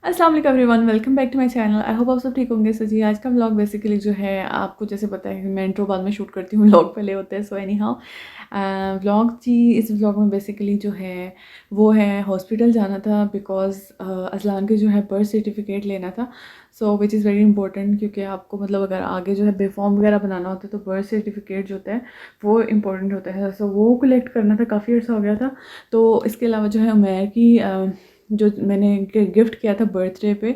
अस्सलाम वालेकुम everyone, welcome back to my channel. I hope आप सब ठीक होंगे। सो जी, आज का व्लॉग बेसिकली जो है, आपको जैसे पता है कि मैं इंट्रो बाद में शूट करती हूँ, व्लॉग पहले होते हैं। सो एनी हाउ व्लॉग जी, इस व्लॉग में बेसिकली जो है वो है हॉस्पिटल जाना था बिकॉज अजलान के जो है बर्थ सर्टिफिकेट लेना था। सो विच इज़ वेरी इंपॉर्टेंट, क्योंकि आपको मतलब अगर आगे जो है बेफॉर्म वगैरह बनाना होता है तो बर्थ सर्टिफिकेट जो होता है वो इंपॉर्टेंट होता है। सो वो कलेक्ट करना था, काफ़ी अर्सा हो गया था। तो इसके अलावा जो है उमैर की जो मैंने गिफ्ट किया था बर्थडे पे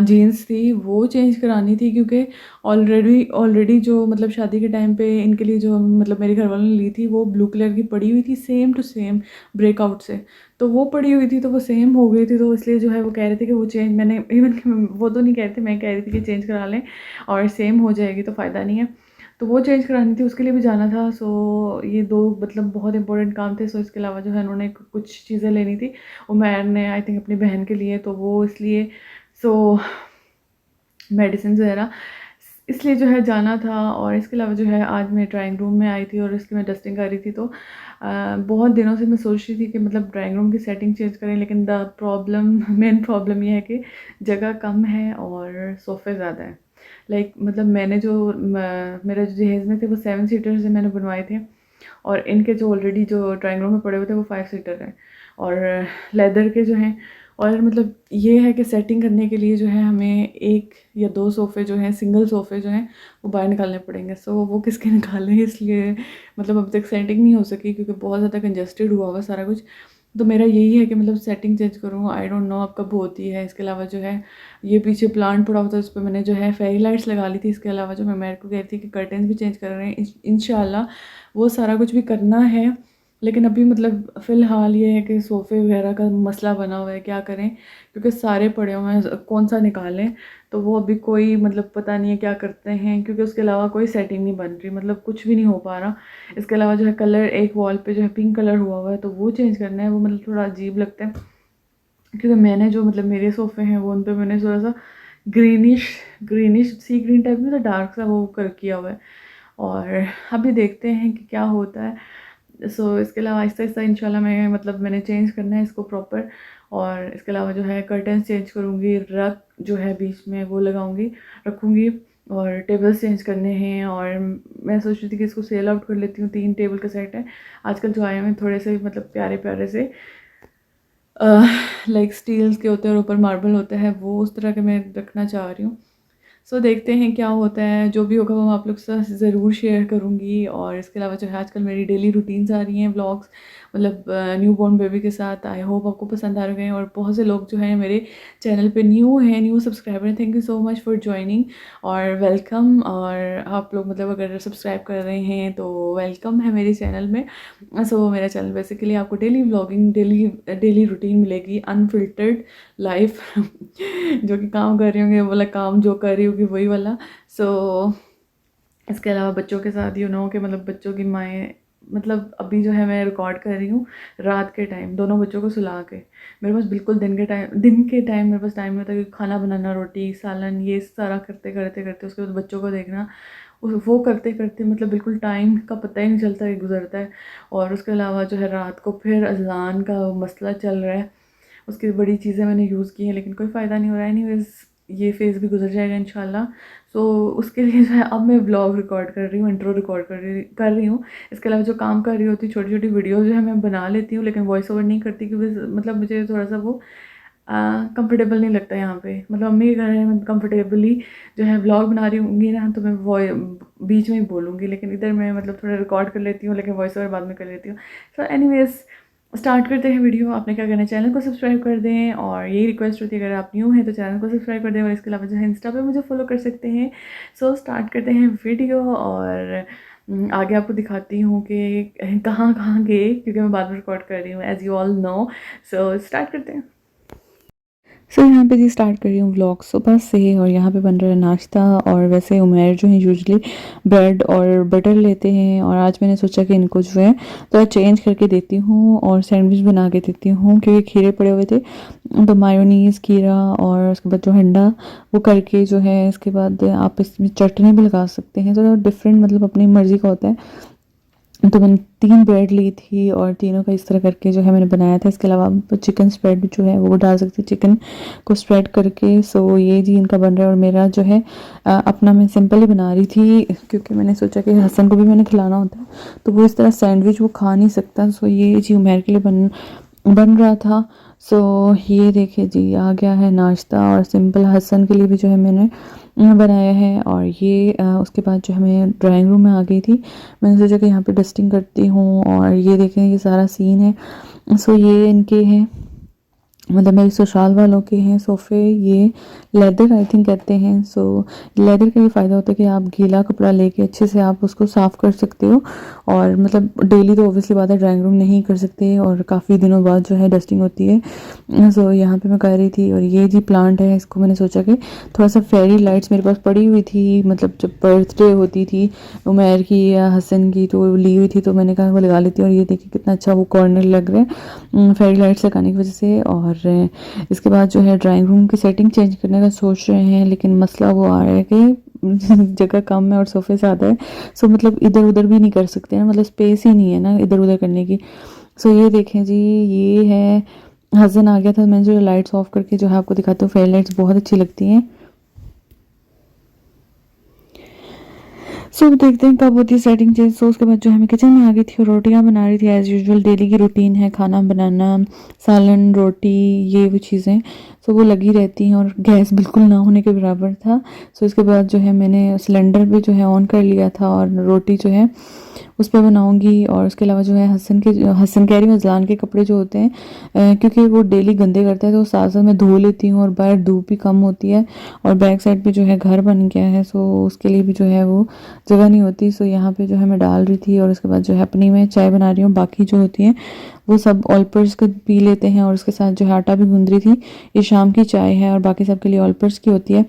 जीन्स थी, वो चेंज करानी थी, क्योंकि ऑलरेडी जो मतलब शादी के टाइम पे इनके लिए जो मतलब मेरे घर वालों ने ली थी वो ब्लू कलर की पड़ी हुई थी, सेम टू सेम ब्रेकआउट से। तो वो पड़ी हुई थी तो वो सेम हो गई थी, तो इसलिए जो है वो कह रहे थे कि वो चेंज, मैंने इवन वो तो नहीं कह रहे थे, मैं कह रही थी कि चेंज करा लें और सेम हो जाएगी तो फ़ायदा नहीं है। तो वो चेंज करानी थी, उसके लिए भी जाना था। सो ये दो मतलब बहुत इंपॉर्टेंट काम थे। सो इसके अलावा जो है उन्होंने कुछ चीज़ें लेनी थी उमैर ने, आई थिंक अपनी बहन के लिए, तो वो इसलिए सो मेडिसिन वगैरह इसलिए जो है जाना था। और इसके अलावा जो है आज मैं ड्राइंग रूम में आई थी और इसकी मैं डस्टिंग कर रही थी। तो बहुत दिनों से मैं सोच रही थी कि मतलब ड्राइंग रूम की सेटिंग चेंज करें, लेकिन द प्रॉब्लम मेन प्रॉब्लम ये है कि जगह कम है और सोफ़े ज़्यादा है। लाइक मतलब मैंने जो मेरा जो जहेज़ में थे वो 7 सीटर से मैंने बनवाए थे, और इनके जो ऑलरेडी जो ड्राइंग रूम में पड़े हुए थे वो 5 सीटर हैं और लेदर के जो हैं। और मतलब ये है कि सेटिंग करने के लिए जो है हमें एक या दो सोफ़े जो हैं, सिंगल सोफ़े जो हैं वो बाहर निकालने पड़ेंगे। सो वो किसके निकालें, इसलिए मतलब अब तक सेटिंग नहीं हो सकी क्योंकि बहुत ज़्यादा कंजस्टेड हुआ हुआ सारा कुछ। तो मेरा यही है कि मतलब सेटिंग चेंज करूँ, आई डोंट नो अब कब होती है। इसके अलावा जो है ये पीछे प्लांट पड़ा हुआ था, उस पर मैंने जो है फेरी लाइट्स लगा ली थी। इसके अलावा जो मैं मेरे को कह रही थी कि कर्टन्स भी चेंज कर रहे हैं, इंशाल्लाह वो सारा कुछ भी करना है। लेकिन अभी मतलब फ़िलहाल ये है कि सोफ़े वगैरह का मसला बना हुआ है, क्या करें, क्योंकि सारे पड़े हुए हैं, कौन सा निकालें। तो वो अभी कोई मतलब पता नहीं है क्या करते हैं, क्योंकि उसके अलावा कोई सेटिंग नहीं बन रही, मतलब कुछ भी नहीं हो पा रहा। इसके अलावा जो है कलर, एक वॉल पे जो है पिंक कलर हुआ हुआ है तो वो चेंज करना है। वो मतलब थोड़ा अजीब लगता है, क्योंकि मैंने जो मतलब मेरे सोफ़े हैं वो उन पे मैंने थोड़ा सा ग्रीनिश ग्रीनिश सी ग्रीन टाइप में तो डार्क सा वो कर किया हुआ है। और अभी देखते हैं कि क्या होता है। सो इसके अलावा आहिस्ता आहिस्ता इंशाल्लाह मैं मतलब मैंने चेंज करना है इसको प्रॉपर। और इसके अलावा जो है कर्टन चेंज करूँगी, रग जो है बीच में वो लगाऊँगी, रखूँगी। और टेबल्स चेंज करने हैं। और मैं सोच रही थी कि इसको सेल आउट कर लेती हूँ, 3 टेबल का सेट है आजकल जो आए हुए हैं, थोड़े से मतलब प्यारे प्यारे से लाइक स्टील्स के होते हैं और ऊपर मार्बल होता है, वो उस तरह के मैं रखना चाह रही हूँ। सो देखते हैं क्या होता है, जो भी होगा वो आप लोग के साथ ज़रूर शेयर करूँगी। और इसके अलावा जो है आजकल मेरी डेली रूटीन्स आ रही हैं व्लॉग्स, मतलब न्यू बॉर्न बेबी के साथ। आई होप आपको पसंद आ रहे हैं। और बहुत से लोग जो हैं मेरे चैनल पे न्यू हैं, न्यू सब्सक्राइबर हैं, thank you so much for joining और वेलकम। और आप लोग मतलब अगर सब्सक्राइब कर रहे हैं तो वेलकम है मेरे चैनल में। सो मेरा चैनल बेसिकली आपको daily vlogging, daily daily routine मिलेगी, अनफिल्टर्ड लाइफ जो कि काम कर रही होंगी वो वाला काम, जो कर रही होगी वही वाला। सो इसके अलावा बच्चों के साथ कि मतलब बच्चों की माएँ, मतलब अभी जो है मैं रिकॉर्ड कर रही हूँ रात के टाइम, दोनों बच्चों को सुला के। मेरे पास बिल्कुल दिन के टाइम मेरे पास टाइम नहीं होता, कि खाना बनाना, रोटी सालन ये सारा करते करते करते उसके बाद बच्चों को देखना, वो करते करते मतलब बिल्कुल टाइम का पता ही नहीं चलता कि गुजरता है। और उसके अलावा जो है रात को फिर अज़ान का मसला चल रहा है, उसकी बड़ी चीज़ें मैंने यूज़ की हैं लेकिन कोई फ़ायदा नहीं हो रहा है। एनीवेज़ ये फ़ेज़ भी गुजर जाएगा इंशाल्लाह। सो उसके लिए जो है अब मैं व्लॉग रिकॉर्ड कर रही हूँ, इंट्रो रिकॉर्ड कर रही हूँ। इसके अलावा जो काम कर रही होती छोटी छोटी वीडियोज़ जो है मैं बना लेती हूँ, लेकिन वॉइस ओवर नहीं करती, क्योंकि मतलब मुझे थोड़ा सा वो कंफर्टेबल नहीं लगता यहाँ पे। मतलब मम्मी के घर है, मैं कंफर्टेबली जो है व्लॉग बना रही होंगी ना तो मैं बीच में ही बोलूँगी, लेकिन इधर मैं मतलब थोड़ा रिकॉर्ड कर लेती हूँ, लेकिन वॉइस ओवर बाद में कर लेती हूँ। सो एनीवेज़ स्टार्ट करते हैं वीडियो। आपने क्या करना है, चैनल को सब्सक्राइब कर दें, और यही रिक्वेस्ट होती है अगर आप न्यू हैं तो चैनल को सब्सक्राइब कर दें। और इसके अलावा जो है इंस्टा पे मुझे फॉलो कर सकते हैं। सो स्टार्ट करते हैं वीडियो। और आगे आपको दिखाती हूँ कि कहाँ कहाँ गए, क्योंकि मैं बाद में रिकॉर्ड कर रही हूँ as you all know. So start करते हैं। सो यहाँ पे जी स्टार्ट कर रही हूँ व्लॉग सुबह से, और यहाँ पे बन रहा है नाश्ता। और वैसे उमैर जो है यूजुअली ब्रेड और बटर लेते हैं, और आज मैंने सोचा कि इनको जो है तो चेंज करके देती हूँ और सैंडविच बना के देती हूँ, क्योंकि खीरे पड़े हुए थे। तो मायोनीज़, खीरा और उसके बाद जो अंडा वो करके जो है, इसके बाद आप इसमें चटनी भी लगा सकते हैं, तो डिफरेंट मतलब अपनी मर्ज़ी का होता है। तो मैंने 3 ब्रेड ली थी और तीनों का इस तरह करके जो है मैंने बनाया था। इसके अलावा आप चिकन स्प्रेड जो है वो डाल सकते हैं, चिकन को स्प्रेड करके। सो ये जी इनका बन रहा है और मेरा जो है अपना मैं सिंपल ही बना रही थी, क्योंकि मैंने सोचा कि हसन को भी मैंने खिलाना होता है, तो वो इस तरह सैंडविच वो खा नहीं सकता। सो ये जी उमेर के लिए बन रहा था। सो ये देखिए जी आ गया है नाश्ता, और सिंपल हसन के लिए भी जो है मैंने बनाया है। और ये उसके बाद जो है मैं ड्राइंग रूम में आ गई थी। मैंने सोचा कि यहाँ पे डस्टिंग करती हूँ, और ये देखें ये सारा सीन है। सो ये इनके हैं, मतलब मेरे ससुराल वालों के हैं सोफ़े। ये लेदर आई थिंक कहते हैं। सो लेदर का ये फ़ायदा होता है कि आप गीला कपड़ा लेके अच्छे से आप उसको साफ़ कर सकते हो, और मतलब डेली तो ऑब्वियसली बात है ड्राइंग रूम नहीं कर सकते, और काफ़ी दिनों बाद जो है डस्टिंग होती है। सो यहाँ पे मैं कर रही थी। और ये जी प्लांट है, इसको मैंने सोचा कि थोड़ा सा फेरी लाइट्स मेरे पास पड़ी हुई थी, मतलब जब बर्थडे होती थी उमैर की या हसन की तो ली हुई थी, तो मैंने कहा वो लगा लेती हूँ। और ये देखिए कितना अच्छा वो कॉर्नर लग रहा है फेरी लाइट्स लगाने की वजह से। और इसके बाद जो है ड्राइंग रूम की सेटिंग चेंज करने का सोच रहे हैं, लेकिन मसला वो आ रहा है कि जगह कम है और सोफ़े ज़्यादा है। सो मतलब इधर उधर भी नहीं कर सकते हैं, मतलब स्पेस ही नहीं है ना इधर उधर करने की। सो ये देखें जी, ये है हसन आ गया था। मैंने जो लाइट्स ऑफ करके जो है आपको दिखाती हूँ, फेयर लाइट्स बहुत अच्छी लगती हैं। सो देखते हैं कब होती है सेटिंग चेंज। सो उसके बाद जो है मैं किचन में आ गई थी और रोटियां बना रही थी। एज़ यूजुअल डेली की रूटीन है, खाना बनाना, सालन, रोटी, ये वो चीज़ें सो वो लगी रहती हैं, और गैस बिल्कुल ना होने के बराबर था। सो इसके बाद जो है मैंने सिलेंडर भी जो है ऑन कर लिया था, और रोटी जो है उस पर बनाऊंगी। और उसके अलावा जो है हसन कह रही हूँ अजलान के कपड़े जो होते हैं, क्योंकि वो डेली गंदे करता है तो साथ साथ मैं धो लेती हूँ, और बाहर धूप भी कम होती है, और बैक साइड पे जो है घर बन गया है, सो उसके लिए भी जो है वो जगह नहीं होती। सो यहाँ पे जो है मैं डाल रही थी, और उसके बाद जो है अपनी मैं चाय बना रही हूँ। बाकी जो होती हैं वो सब ऑलपर्स का पी लेते हैं, और उसके साथ जो है आटा भी गूंद रही थी। ये शाम की चाय है, और बाकी सबके लिए ऑलपर्स की होती है।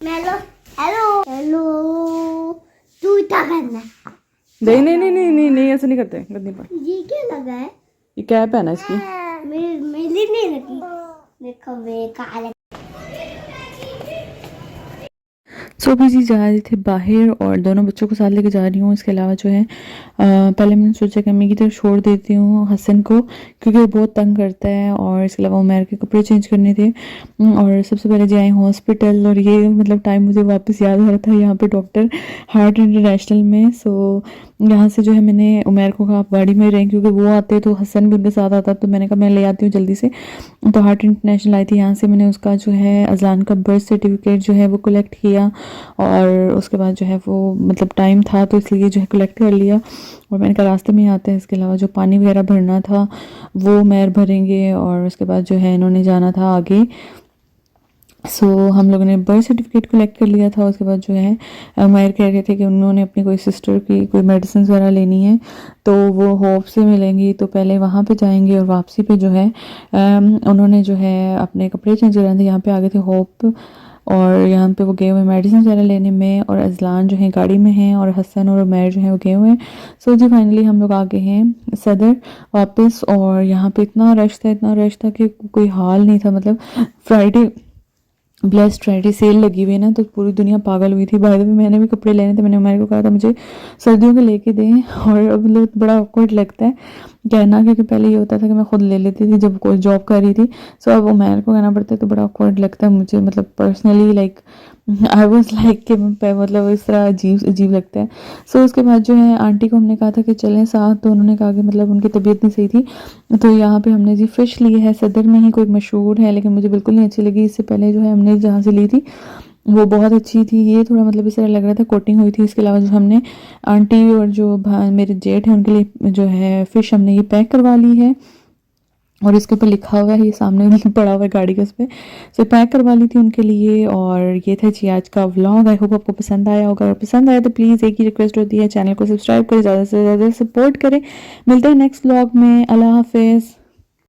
हेलो हेलो हेलो, तू क्या करना है? नहीं नहीं नहीं नहीं नहीं नहीं, ऐसे नहीं करते गंदी पर। ये क्या लगा है? ये कैप है ना इसकी। मेरी नहीं लगी। देखो बेकार। सो अभी जी जा रहे थे बाहर, और दोनों बच्चों को साथ लेके जा रही हूँ। इसके अलावा जो है पहले मैंने सोचा कि अम्मी की तरफ छोड़ देती हूँ हसन को, क्योंकि वो बहुत तंग करता है। और इसके अलावा उमर के कपड़े चेंज करने थे, और सबसे पहले जाए हॉस्पिटल। और ये मतलब टाइम मुझे वापस याद आ रहा था, यहाँ पे डॉक्टर हार्ट इंटरनेशनल में। सो यहाँ से जो है मैंने उमर को कहा आप गाड़ी में रहें, क्योंकि वो आते तो हसन भी उनके साथ आता, तो मैंने कहा मैं ले आती हूँ जल्दी से। तो हार्ट इंटरनेशनल आई थी, यहाँ से मैंने उसका जो है अजलान का बर्थ सर्टिफिकेट जो है वो कलेक्ट किया, और उसके बाद जो है वो मतलब टाइम था तो इसलिए जो है कलेक्ट कर लिया। और मैंने कहा रास्ते में ही आते हैं। इसके अलावा जो पानी वगैरह भरना था वो मैर भरेंगे, और उसके बाद जो है इन्होंने जाना था आगे। सो हम लोगों ने बर्थ सर्टिफिकेट कलेक्ट कर लिया था। उसके बाद जो है मायर कह रहे थे कि उन्होंने अपनी कोई सिस्टर की कोई मेडिसिन वगैरह लेनी है, तो वो होप से मिलेंगी, तो पहले वहाँ पे जाएंगे, और वापसी पे जो है उन्होंने जो है अपने कपड़े चेंज कराने थे। यहाँ पे आ गए थे होप, और यहाँ पे वो गए हुए मेडिसिन वगैरह लेने में, और अजलान जो है गाड़ी में हैं, और हसन और उमैर जो है वो गए हुए हैं। सो जी फाइनली हम लोग आ गए हैं सदर वापस, और यहाँ पे इतना रश था कि कोई हाल नहीं था। मतलब फ्राइडे ब्लेस्ड फ्राइडे सेल लगी हुई है ना, तो पूरी दुनिया पागल हुई थी। बाय द वे मैंने भी कपड़े लेने थे, मैंने उमर को कहा था मुझे सर्दियों के लेके दें, और अब मतलब बड़ा ऑकवर्ड लगता है कहना, क्योंकि पहले ये होता था कि मैं खुद ले लेती थी जब कोई जॉब कर रही थी। सो अब उमर को कहना पड़ता है, तो बड़ा ऑकवर्ड लगता है मुझे, मतलब personally like I was like कि मतलब इस तरह अजीब अजीब लगता है। सो उसके बाद जो है आंटी को हमने कहा था कि चलें साथ, तो उन्होंने कहा कि मतलब उनकी तबीयत नहीं सही थी। तो यहाँ पे हमने जी फ़िश ली है, सदर में ही कोई मशहूर है, लेकिन मुझे बिल्कुल नहीं अच्छी लगी। इससे पहले जो है हमने जहाँ से ली थी वो बहुत अच्छी थी। ये थोड़ा मतलब इस तरह लग रहा था कोटिंग हुई थी। इसके अलावा जो हमने आंटी और जो मेरे जेठ हैं उनके लिए जो है फ़िश हमने ये पैक करवा ली है, और इसके ऊपर लिखा हुआ है, ये सामने पड़ा हुआ है गाड़ी के उस पर। सो पैक करवा ली थी उनके लिए। और ये था जी आज का व्लॉग। आई होप आपको पसंद आया होगा। अगर पसंद आया तो प्लीज़ एक ही रिक्वेस्ट होती है, चैनल को सब्सक्राइब करें, ज़्यादा से ज़्यादा सपोर्ट करें। मिलते हैं नेक्स्ट व्लॉग में। अल्लाह हाफिज़।